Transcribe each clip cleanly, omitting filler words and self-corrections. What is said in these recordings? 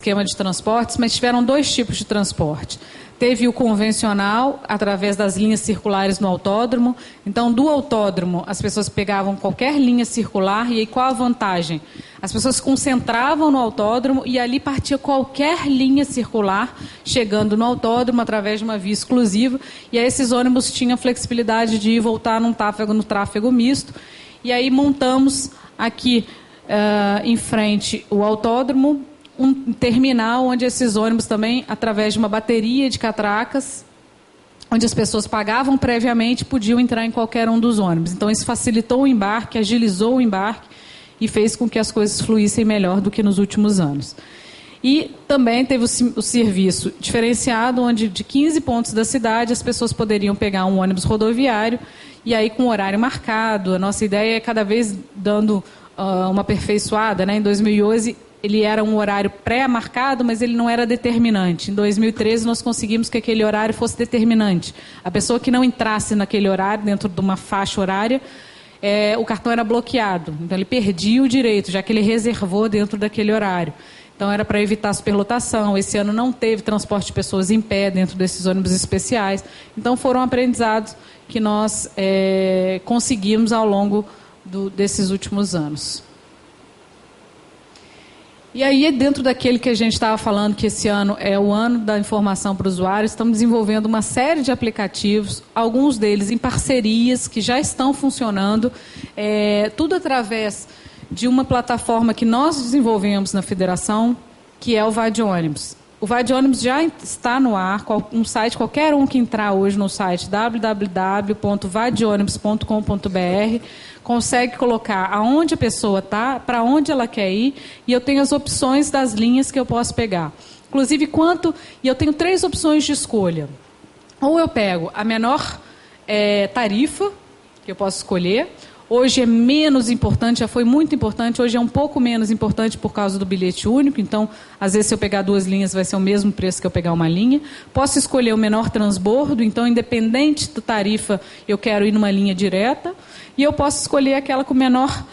esquema de transportes, mas tiveram dois tipos de transporte. Teve o convencional, através das linhas circulares no autódromo. Então, do autódromo, as pessoas pegavam qualquer linha circular, e aí qual a vantagem? As pessoas se concentravam no autódromo e ali partia qualquer linha circular, chegando no autódromo através de uma via exclusiva, e aí esses ônibus tinham flexibilidade de ir e voltar no tráfego misto. E aí montamos aqui em frente o autódromo, um terminal onde esses ônibus também, através de uma bateria de catracas, onde as pessoas pagavam previamente, podiam entrar em qualquer um dos ônibus. Então, isso facilitou o embarque, agilizou o embarque e fez com que as coisas fluíssem melhor do que nos últimos anos. E também teve o serviço diferenciado, onde de 15 pontos da cidade as pessoas poderiam pegar um ônibus rodoviário e aí com horário marcado. A nossa ideia é cada vez dando uma aperfeiçoada, né? Em 2011, ele era um horário pré-marcado, mas ele não era determinante. Em 2013, nós conseguimos que aquele horário fosse determinante. A pessoa que não entrasse naquele horário, dentro de uma faixa horária, o cartão era bloqueado. Então, ele perdia o direito, já que ele reservou dentro daquele horário. Então, era para evitar a superlotação. Esse ano não teve transporte de pessoas em pé dentro desses ônibus especiais. Então, foram aprendizados que nós conseguimos ao longo desses últimos anos. E aí, dentro daquele que a gente estava falando, que esse ano é o ano da informação para o usuário, estamos desenvolvendo uma série de aplicativos, alguns deles em parcerias que já estão funcionando, tudo através de uma plataforma que nós desenvolvemos na federação, que é o Vai de Ônibus. O Vai de Ônibus já está no ar, um site, qualquer um que entrar hoje no site www.vaideônibus.com.br consegue colocar aonde a pessoa está, para onde ela quer ir, e eu tenho as opções das linhas que eu posso pegar. Inclusive, e eu tenho 3 opções de escolha. Ou eu pego a menor tarifa, que eu posso escolher. Hoje é menos importante, já foi muito importante, hoje é um pouco menos importante por causa do bilhete único, então, às vezes, se eu pegar 2 linhas, vai ser o mesmo preço que eu pegar uma linha. Posso escolher o menor transbordo, então, independente da tarifa, eu quero ir numa linha direta, e eu posso escolher aquela com menor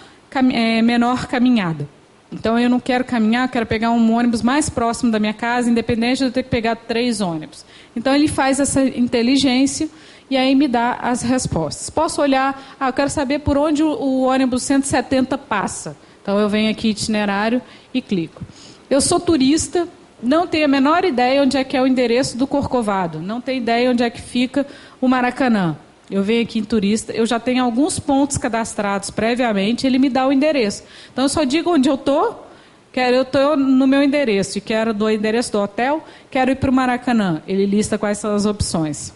caminhada. Então, eu não quero caminhar, eu quero pegar um ônibus mais próximo da minha casa, independente de eu ter que pegar 3 ônibus. Então, ele faz essa inteligência e aí me dá as respostas. Posso olhar, eu quero saber por onde o ônibus 170 passa. Então, eu venho aqui, itinerário, e clico. Eu sou turista, não tenho a menor ideia onde é que é o endereço do Corcovado, não tenho ideia onde é que fica o Maracanã. Eu venho aqui em turista, eu já tenho alguns pontos cadastrados previamente, ele me dá o endereço. Então, eu só digo onde eu estou, eu estou no meu endereço, e quero do endereço do hotel, quero ir para o Maracanã. Ele lista quais são as opções.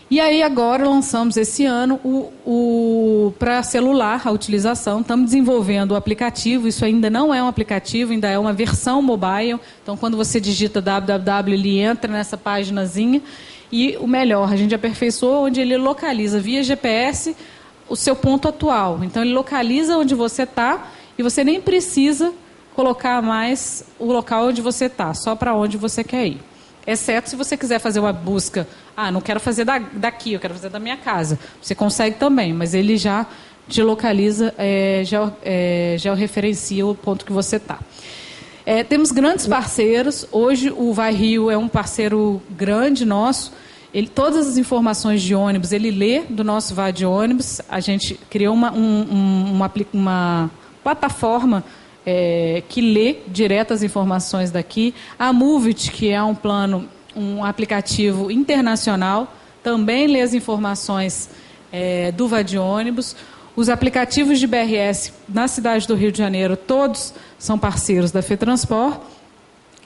E aí, agora, lançamos esse ano para celular, a utilização. Estamos desenvolvendo o aplicativo. Isso ainda não é um aplicativo, ainda é uma versão mobile. Então, quando você digita www, ele entra nessa paginazinha. E o melhor, a gente aperfeiçoou, onde ele localiza via GPS o seu ponto atual. Então, ele localiza onde você está e você nem precisa colocar mais o local onde você está, só para onde você quer ir. Exceto se você quiser fazer uma busca, não quero fazer daqui, eu quero fazer da minha casa. Você consegue também, mas ele já te localiza, já referencia o ponto que você está. Temos grandes parceiros. Hoje o Vai Rio é um parceiro grande nosso. Todas as informações de ônibus, ele lê do nosso Vai de Ônibus. A gente criou uma plataforma que lê direto as informações daqui. A Movit, que é um aplicativo internacional, também lê as informações do Vai de Ônibus. Os aplicativos de BRS na cidade do Rio de Janeiro, todos são parceiros da FETransport.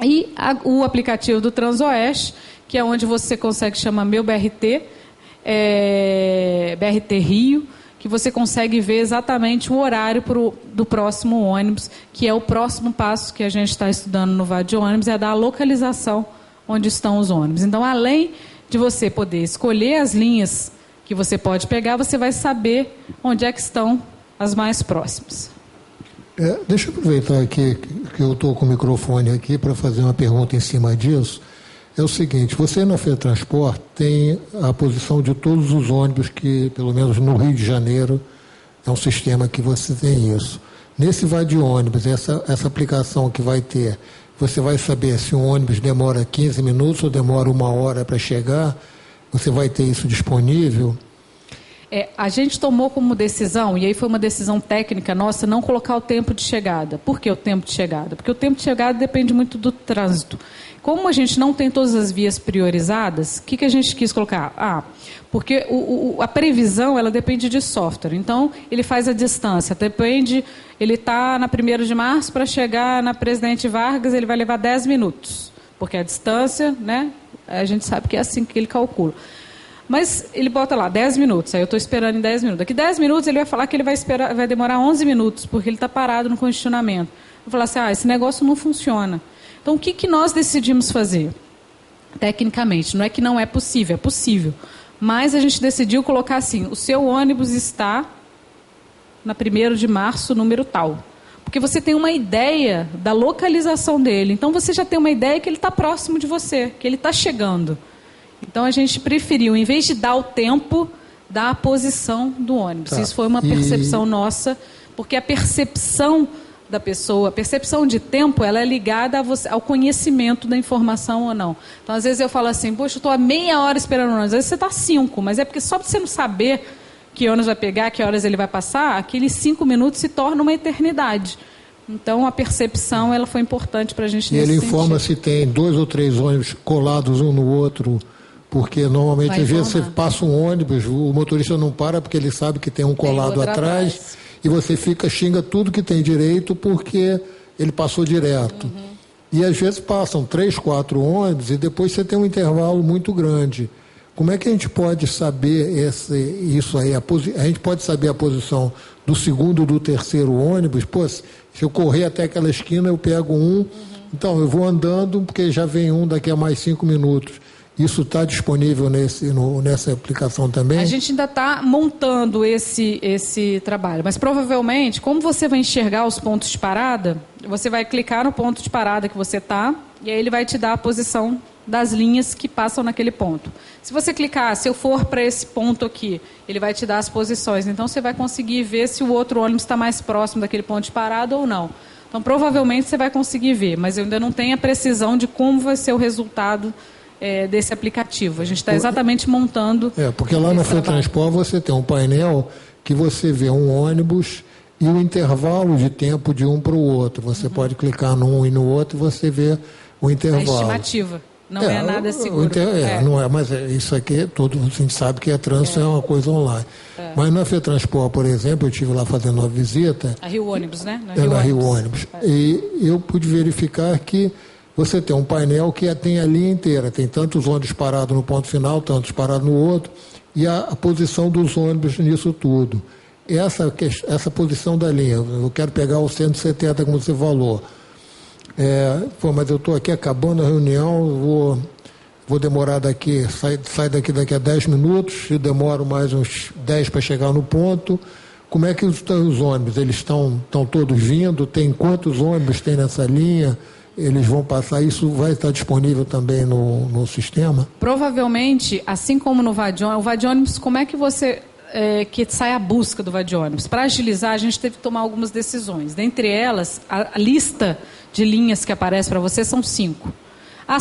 E o aplicativo do Transoeste, que é onde você consegue chamar Meu BRT, BRT Rio, que você consegue ver exatamente o horário do próximo ônibus, que é o próximo passo que a gente está estudando no Vai de Ônibus, é dar a localização onde estão os ônibus. Então, além de você poder escolher as linhas que você pode pegar, você vai saber onde é que estão as mais próximas. Deixa eu aproveitar aqui que eu estou com o microfone aqui para fazer uma pergunta em cima disso. É o seguinte, você na FETransport tem a posição de todos os ônibus que, pelo menos no Rio de Janeiro, é um sistema que você tem isso. Nesse Vai de Ônibus, essa aplicação que vai ter, você vai saber se um ônibus demora 15 minutos ou demora 1 hora para chegar, você vai ter isso disponível? A gente tomou como decisão, e aí foi uma decisão técnica nossa, não colocar o tempo de chegada. Por que o tempo de chegada? Porque o tempo de chegada depende muito do trânsito. Como a gente não tem todas as vias priorizadas, o que a gente quis colocar? Porque a previsão, ela depende de software. Então, ele faz a distância. Depende, ele está na 1º de março, para chegar na Presidente Vargas, ele vai levar 10 minutos. Porque a distância, né, a gente sabe que é assim que ele calcula. Mas ele bota lá 10 minutos, aí eu estou esperando em 10 minutos. Daqui 10 minutos ele vai falar que ele vai demorar 11 minutos, porque ele está parado no congestionamento. Eu vou falar assim, esse negócio não funciona. Então, o que nós decidimos fazer? Tecnicamente, não é que não é possível, é possível. Mas a gente decidiu colocar assim, o seu ônibus está na 1º de março, número tal. Porque você tem uma ideia da localização dele. Então, você já tem uma ideia que ele está próximo de você, que ele está chegando. Então, a gente preferiu, em vez de dar o tempo, dar a posição do ônibus. Isso foi uma percepção nossa, porque a percepção da pessoa, a percepção de tempo, ela é ligada ao conhecimento da informação ou não. Então, às vezes eu falo assim, poxa, eu estou há meia hora esperando o ônibus. Às vezes você está 5, mas é porque só para você não saber que ônibus vai pegar, que horas ele vai passar, aqueles 5 minutos se torna uma eternidade. Então, a percepção ela foi importante para a gente nesse sentido. E ele informa se tem 2 ou 3 ônibus colados um no outro, porque normalmente às vezes você passa um ônibus, o motorista não para porque ele sabe que tem um colado atrás, e você xinga tudo que tem direito porque ele passou direto. E às vezes passam 3, 4 ônibus e depois você tem um intervalo muito grande. Como é que a gente pode saber isso aí? A gente pode saber a posição do 2º, do 3º ônibus? Pô, se eu correr até aquela esquina, eu pego um. Então, eu vou andando, porque já vem um daqui a mais 5 minutos. Isso está disponível nessa aplicação também? A gente ainda está montando esse trabalho, mas provavelmente, como você vai enxergar os pontos de parada, você vai clicar no ponto de parada que você está, e aí ele vai te dar a posição das linhas que passam naquele ponto. Se você clicar, se eu for para esse ponto aqui, ele vai te dar as posições. Então, você vai conseguir ver se o outro ônibus está mais próximo daquele ponto de parada ou não. Então, provavelmente, você vai conseguir ver, mas eu ainda não tenho a precisão de como vai ser o resultado desse aplicativo. A gente está exatamente montando. Porque lá na FETransport você tem um painel que você vê um ônibus e o intervalo de tempo de um para o outro. Você pode clicar num e no outro e você vê o intervalo. A estimativa. Não é nada seguro. Não é, mas isso aqui, a gente sabe que a trânsito é uma coisa online. Mas na FETransport, por exemplo, eu estive lá fazendo uma visita. A Rio Ônibus, né? Na Rio Ônibus. E eu pude verificar que você tem um painel que tem a linha inteira. Tem tantos ônibus parados no ponto final, tantos parados no outro, e a posição dos ônibus nisso tudo. Essa posição da linha, eu quero pegar o 170, como você falou. Mas eu estou aqui acabando a reunião, vou demorar daqui, sai daqui a 10 minutos, e demoro mais uns 10 para chegar no ponto. Como é que estão os ônibus? Eles estão todos vindo? Tem quantos ônibus tem nessa linha? Eles vão passar, isso vai estar disponível também no sistema? Provavelmente, assim como no Vadiônibus, o Vadiônibus, como é que você que sai a busca do Vadiônibus? Para agilizar, a gente teve que tomar algumas decisões. Dentre elas, a lista de linhas que aparece para você são 5.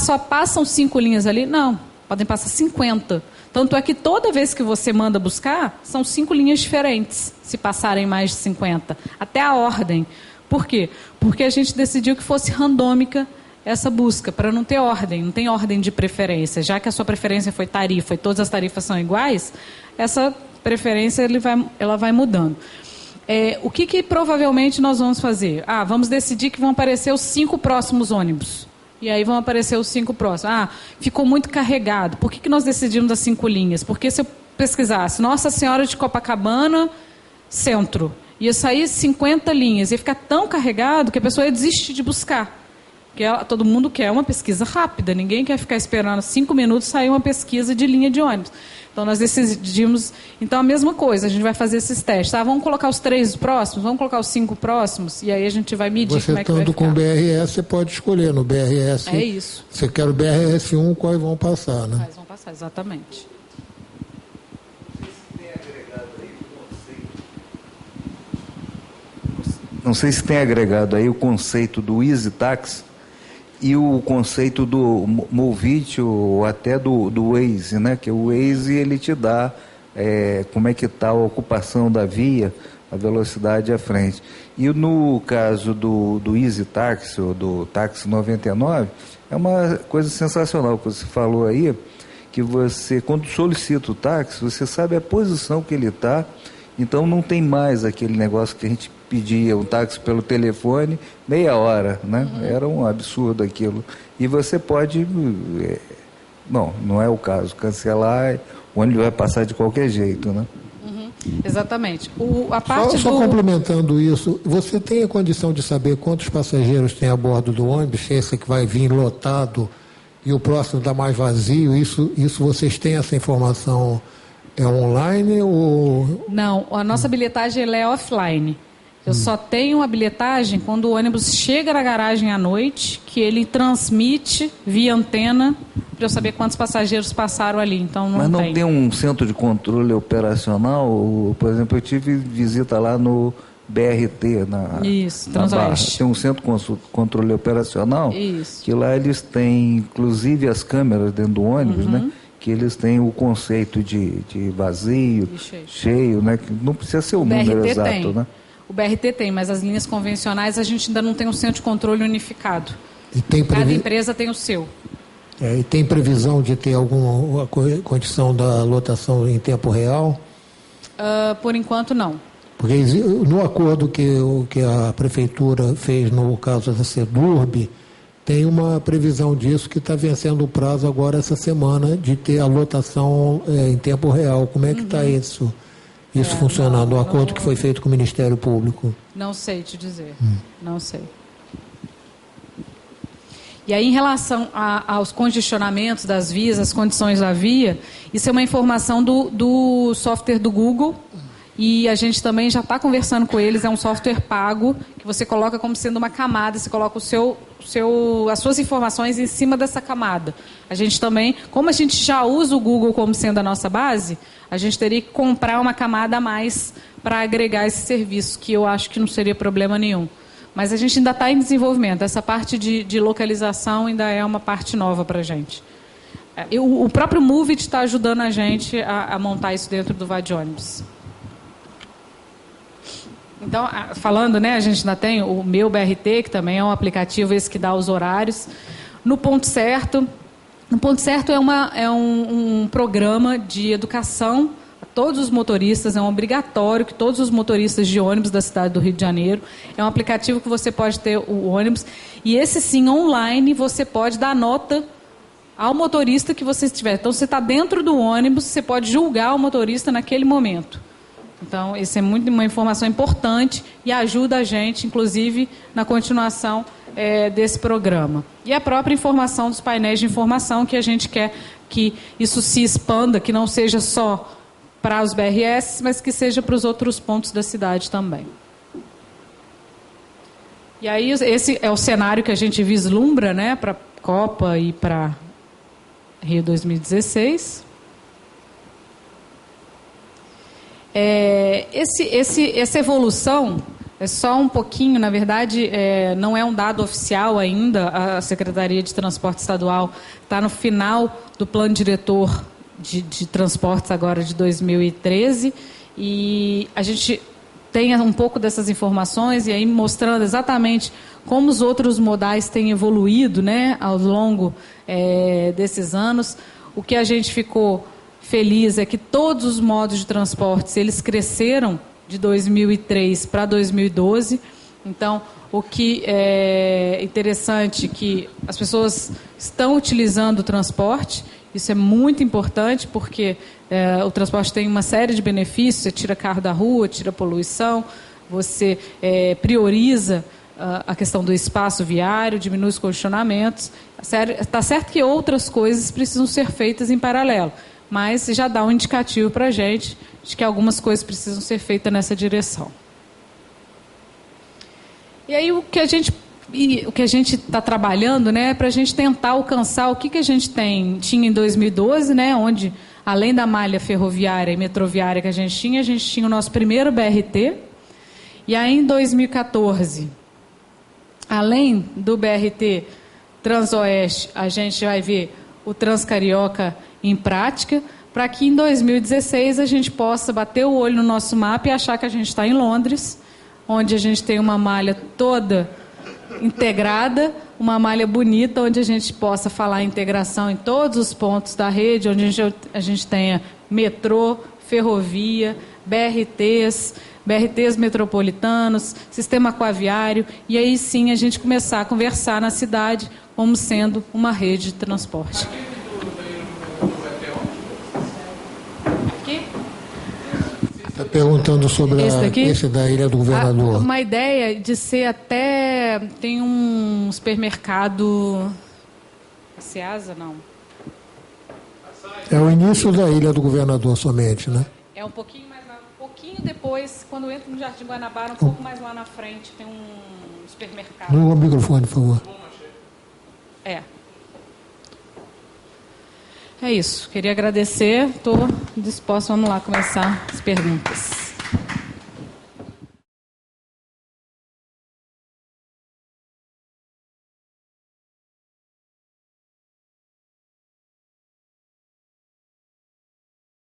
Só passam 5 linhas ali? Não, podem passar 50. Tanto é que toda vez que você manda buscar, são 5 linhas diferentes, se passarem mais de 50. Até a ordem. Por quê? Porque a gente decidiu que fosse randômica essa busca, para não ter ordem, não tem ordem de preferência. Já que a sua preferência foi tarifa e todas as tarifas são iguais, essa preferência ela vai mudando. O que provavelmente nós vamos fazer? Vamos decidir que vão aparecer os 5 próximos ônibus. E aí vão aparecer os 5 próximos. Ficou muito carregado. Por que nós decidimos as 5 linhas? Porque se eu pesquisasse Nossa Senhora de Copacabana, centro, ia sair 50 linhas, ia ficar tão carregado que a pessoa ia desistir de buscar. Porque todo mundo quer uma pesquisa rápida, ninguém quer ficar esperando 5 minutos sair uma pesquisa de linha de ônibus. Então, nós decidimos... Então, a mesma coisa, a gente vai fazer esses testes. Vamos colocar os 3 próximos, vamos colocar os 5 próximos, e aí a gente vai medir como é que vai ficar. Você estando com BRS, você pode escolher no BRS. É isso. Você quer o BRS1, quais vão passar, né? Quais vão passar, exatamente. Não sei se tem agregado aí o conceito do Easy Taxi, E o conceito do Movit ou até do Waze, né? Que o Waze ele te dá como é que está a ocupação da via, a velocidade à frente. E no caso do Easy Taxi ou do Táxi 99, é uma coisa sensacional que você falou aí, que você, quando solicita o táxi, você sabe a posição que ele está, então não tem mais aquele negócio que a gente pedia um táxi pelo telefone, meia hora, né? Era um absurdo aquilo. E você pode, não é o caso, cancelar, o ônibus vai passar de qualquer jeito, né? Exatamente. A parte só complementando isso, você tem a condição de saber quantos passageiros tem a bordo do ônibus, se esse que vai vir lotado e o próximo está mais vazio, isso vocês têm essa informação online ou... Não, a nossa bilhetagem ela é offline. Eu só tenho a bilhetagem quando o ônibus chega na garagem à noite, que ele transmite via antena para eu saber quantos passageiros passaram ali. Então Mas não tem um centro de controle operacional? Por exemplo, eu tive visita lá no BRT, Isso, na Barra. Transoeste. Tem um centro de controle operacional. Isso. Que lá eles têm, inclusive, as câmeras dentro do ônibus, né? Que eles têm o conceito de vazio, cheio, né? Que não precisa ser o número BRT exato, tem. né? O BRT tem, mas as linhas convencionais a gente ainda não tem um centro de controle unificado. E tem Cada empresa tem o seu. E tem previsão de ter alguma condição da lotação em tempo real? Por enquanto, não. Porque no acordo que a Prefeitura fez no caso da Sedurb, tem uma previsão disso que está vencendo o prazo agora essa semana de ter a lotação em tempo real. Como é que está isso funcionando, o acordo que foi feito com o Ministério Público? Não sei te dizer, não sei. E aí, em relação aos congestionamentos das vias, as condições da via, isso é uma informação do software do Google, e a gente também já está conversando com eles, é um software pago, que você coloca como sendo uma camada, você coloca as suas informações em cima dessa camada. A gente também, como a gente já usa o Google como sendo a nossa base, a gente teria que comprar uma camada a mais para agregar esse serviço, que eu acho que não seria problema nenhum. Mas a gente ainda está em desenvolvimento. Essa parte de localização ainda é uma parte nova para a gente. O próprio Movit está ajudando a gente a montar isso dentro do Vadônibus. Então, falando, né, a gente ainda tem o Meu BRT, que também é um aplicativo esse que dá os horários. No Ponto Certo é um programa de educação a todos os motoristas, é um obrigatório que todos os motoristas de ônibus da cidade do Rio de Janeiro, é um aplicativo que você pode ter o ônibus, e esse sim, online, você pode dar nota ao motorista que você estiver. Então, você está dentro do ônibus, você pode julgar o motorista naquele momento. Então, isso é uma informação importante e ajuda a gente, inclusive, na continuação desse programa. E a própria informação dos painéis de informação, que a gente quer que isso se expanda, que não seja só para os BRS, mas que seja para os outros pontos da cidade também. E aí, esse é o cenário que a gente vislumbra, né, para a Copa e para Rio 2016. Essa evolução é só um pouquinho, na verdade, não é um dado oficial ainda. A Secretaria de Transporte Estadual está no final do plano diretor de transportes agora de 2013, e a gente tem um pouco dessas informações, e aí mostrando exatamente como os outros modais têm evoluído, né, ao longo desses anos. O que a gente ficou feliz é que todos os modos de transporte eles cresceram de 2003 para 2012. Então, o que é interessante é que as pessoas estão utilizando o transporte. Isso é muito importante, porque o transporte tem uma série de benefícios. Você tira carro da rua, tira poluição, você prioriza a questão do espaço viário, diminui os congestionamentos. Está certo que outras coisas precisam ser feitas em paralelo, mas já dá um indicativo para a gente de que algumas coisas precisam ser feitas nessa direção. E aí o que a gente está trabalhando, né, para a gente tentar alcançar o que a gente tinha em 2012, né, onde, além da malha ferroviária e metroviária que a gente tinha o nosso primeiro BRT. E aí, em 2014, além do BRT Transoeste, a gente vai ver o Transcarioca em prática, para que em 2016 a gente possa bater o olho no nosso mapa e achar que a gente está em Londres, onde a gente tem uma malha toda integrada, uma malha bonita, onde a gente possa falar em integração em todos os pontos da rede, onde a gente tenha metrô, ferrovia, BRTs metropolitanos, sistema aquaviário, e aí sim a gente começar a conversar na cidade como sendo uma rede de transporte. Aqui? Está perguntando sobre esse da Ilha do Governador. Uma ideia de ser até... Tem um supermercado... Ceasa, não. É o início da Ilha do Governador somente, né? É um pouquinho mais lá, um pouquinho depois, quando entra no Jardim Guanabara, um pouco mais lá na frente, tem um supermercado. No microfone, por favor. É isso. Queria agradecer. Estou disposta. Vamos lá começar as perguntas.